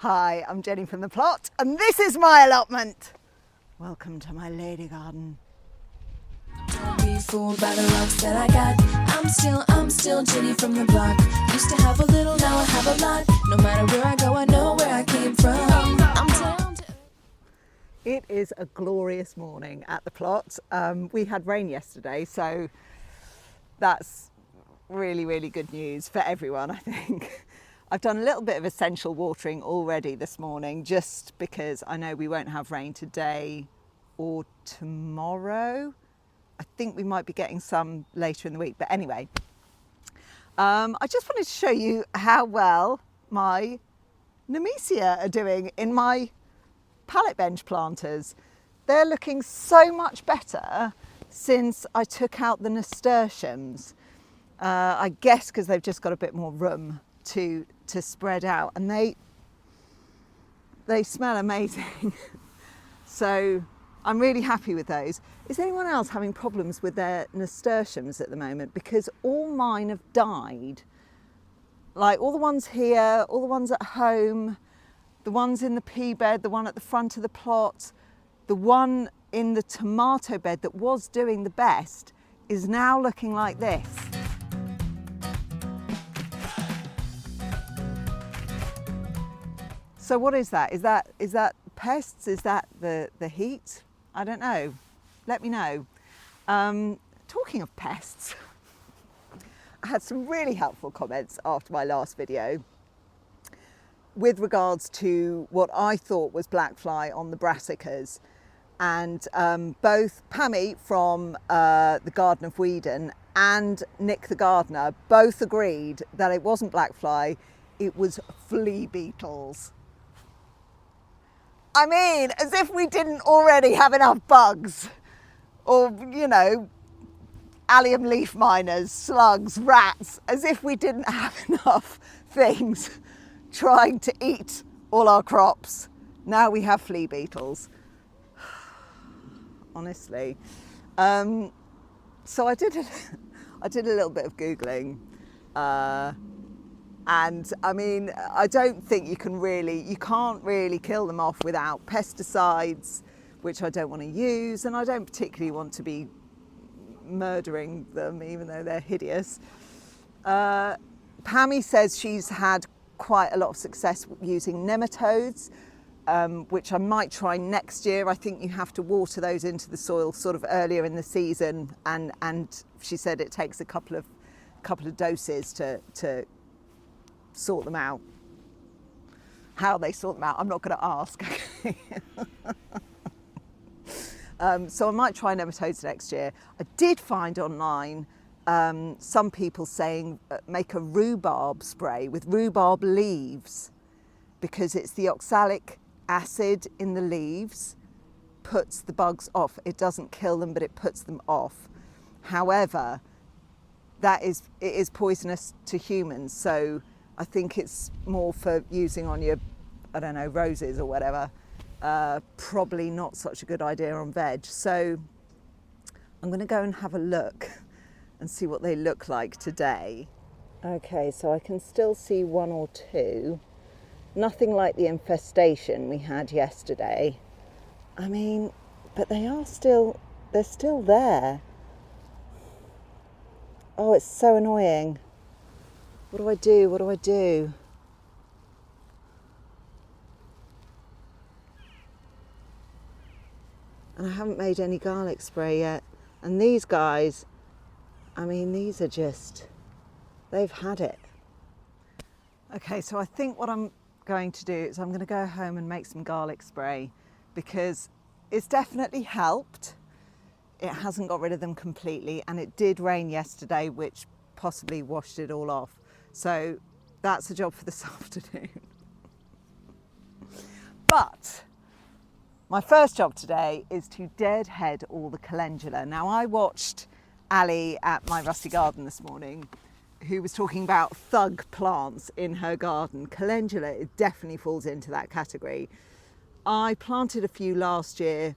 Hi, I'm Jenny from the plot, and this is my allotment. Welcome to my lady garden. Don't be fooled by the rocks that I got. I'm still Jenny from the block. Used to have a little, now I have a lot. No matter where I go, I know where I came from. I'm down to... It is a glorious morning at the plot. We had rain yesterday, so that's really, really good news for everyone, I think. I've done a little bit of essential watering already this morning, just because I know we won't have rain today or tomorrow. I think we might be getting some later in the week, but anyway, I just wanted to show you how well my Namia are doing in my pallet bench planters. They're looking so much better since I took out the nasturtiums. I guess because they've just got a bit more room to spread out, and they smell amazing. So I'm really happy with those. Is anyone else having problems with their nasturtiums at the moment? Because all mine have died. Like all the ones here, all the ones at home, the ones in the pea bed, the one at the front of the plot, the one in the tomato bed that was doing the best is now looking like this. So what is that? Is that pests? Is that the heat? I don't know. Let me know. Talking of pests, I had some really helpful comments after my last video with regards to what I thought was black fly on the brassicas. And both Pammy from the Garden of Whedon and Nick the gardener both agreed that it wasn't black fly, it was flea beetles. I mean, as if we didn't already have enough bugs, or, you know, allium leaf miners, slugs, rats, as if we didn't have enough things trying to eat all our crops. Now we have flea beetles. Honestly. So I did a little bit of Googling. And I mean, I don't think you can't really kill them off without pesticides, which I don't want to use, and I don't particularly want to be murdering them, even though they're hideous. Pammy says she's had quite a lot of success using nematodes, which I might try next year. I think you have to water those into the soil sort of earlier in the season, and she said it takes a couple of doses to sort them out. How they sort them out, I'm not going to ask. So I might try nematodes next year. I did find online some people saying make a rhubarb spray with rhubarb leaves, because it's the oxalic acid in the leaves puts the bugs off. It doesn't kill them, but it puts them off. However, it is poisonous to humans, so I think it's more for using on your, I don't know, roses or whatever. Probably not such a good idea on veg. So I'm going to go and have a look and see what they look like today. Okay, so I can still see one or two. Nothing like the infestation we had yesterday. I mean, but they're still there. Oh, it's so annoying. What do I do? What do I do? And I haven't made any garlic spray yet. And these guys, I mean, these are just, they've had it. Okay, so I think what I'm going to do is I'm going to go home and make some garlic spray, because it's definitely helped. It hasn't got rid of them completely, and it did rain yesterday, which possibly washed it all off. So that's a job for this afternoon. But my first job today is to deadhead all the calendula. Now, I watched Ali at my rusty garden this morning, who was talking about thug plants in her garden. Calendula, it definitely falls into that category. I planted a few last year.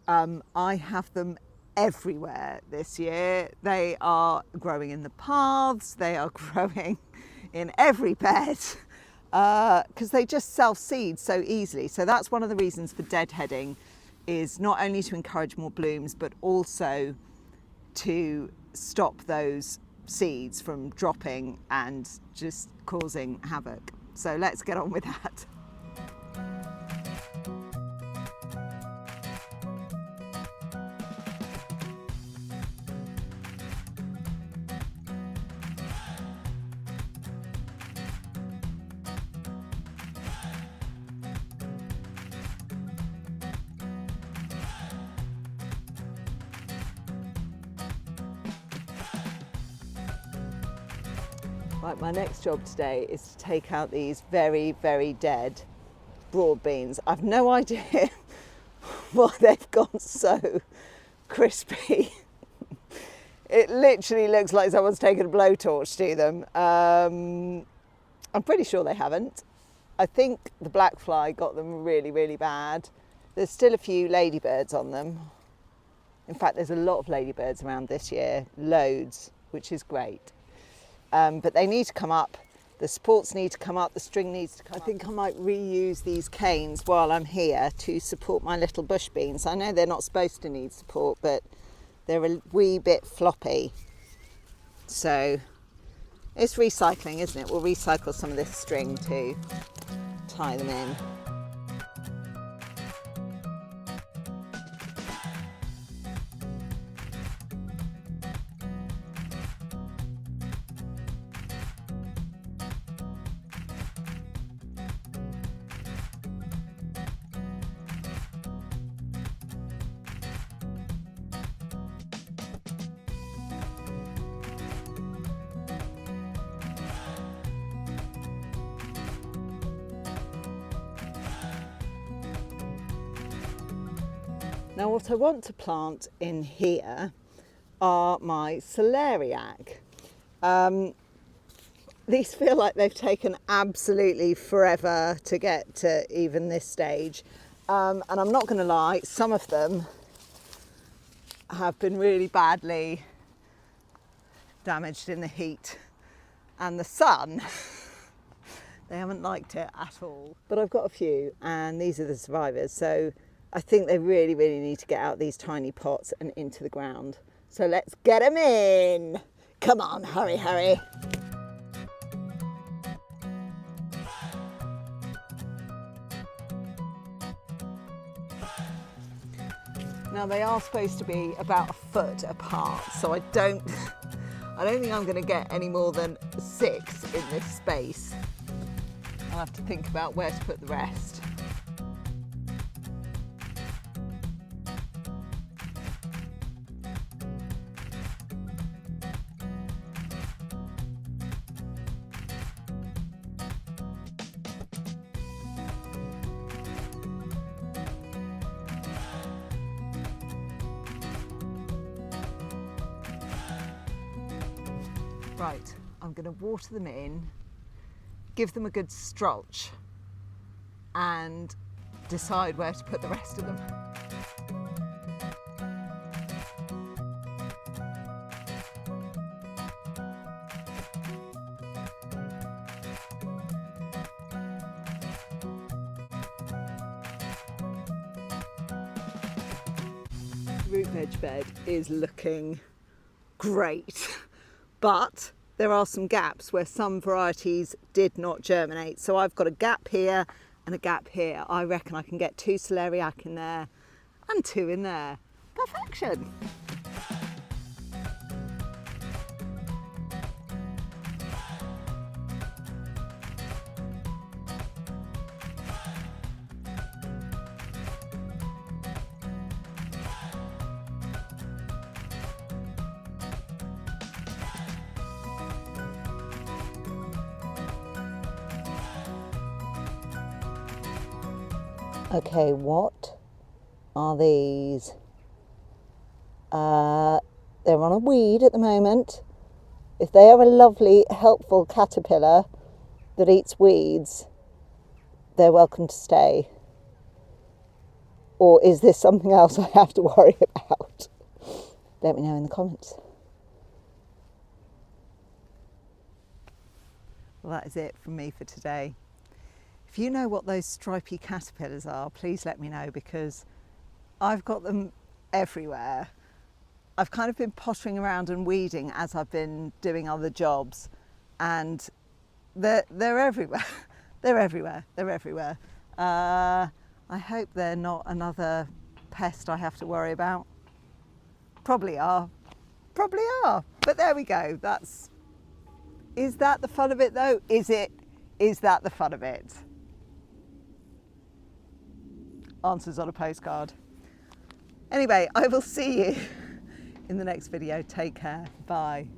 I have them everywhere this year. They are growing in the paths, they are growing in every bed. because they just self-seed so easily. So that's one of the reasons for deadheading, is not only to encourage more blooms, but also to stop those seeds from dropping and just causing havoc. So let's get on with that. Right, my next job today is to take out these very, very dead broad beans. I've no idea why they've gone so crispy. It literally looks like someone's taken a blowtorch to them. I'm pretty sure they haven't. I think the black fly got them really, really bad. There's still a few ladybirds on them. In fact, there's a lot of ladybirds around this year, loads, which is great. But they need to come up, the supports need to come up, the string needs to come up. I think I might reuse these canes while I'm here to support my little bush beans. I know they're not supposed to need support, but they're a wee bit floppy. So it's recycling, isn't it? We'll recycle some of this string to tie them in. Now what I want to plant in here are my celeriac. These feel like they've taken absolutely forever to get to even this stage. And I'm not going to lie, some of them have been really badly damaged in the heat and the sun. They haven't liked it at all. But I've got a few, and these are the survivors. So I think they really, really need to get out these tiny pots and into the ground. So let's get them in. Come on, hurry, hurry. Now they are supposed to be about a foot apart, so I don't think I'm going to get any more than 6 in this space. I'll have to think about where to put the rest. Right, I'm going to water them in, give them a good strulch, and decide where to put the rest of them. The root veg bed is looking great. But there are some gaps where some varieties did not germinate. So I've got a gap here and a gap here. I reckon I can get 2 celeriac in there and 2 in there. Perfection. Okay, what are these? They're on a weed at the moment. If they are a lovely, helpful caterpillar that eats weeds, they're welcome to stay. Or is this something else I have to worry about? Let me know in the comments. Well, that is it from me for today. If you know what those stripy caterpillars are, please let me know, because I've got them everywhere. I've kind of been pottering around and weeding as I've been doing other jobs, and they're everywhere. They're everywhere. They're everywhere. I hope they're not another pest I have to worry about. Probably are. Probably are. But there we go. Is that the fun of it though? Is that the fun of it? Answers on a postcard. Anyway, I will see you in the next video. Take care. Bye.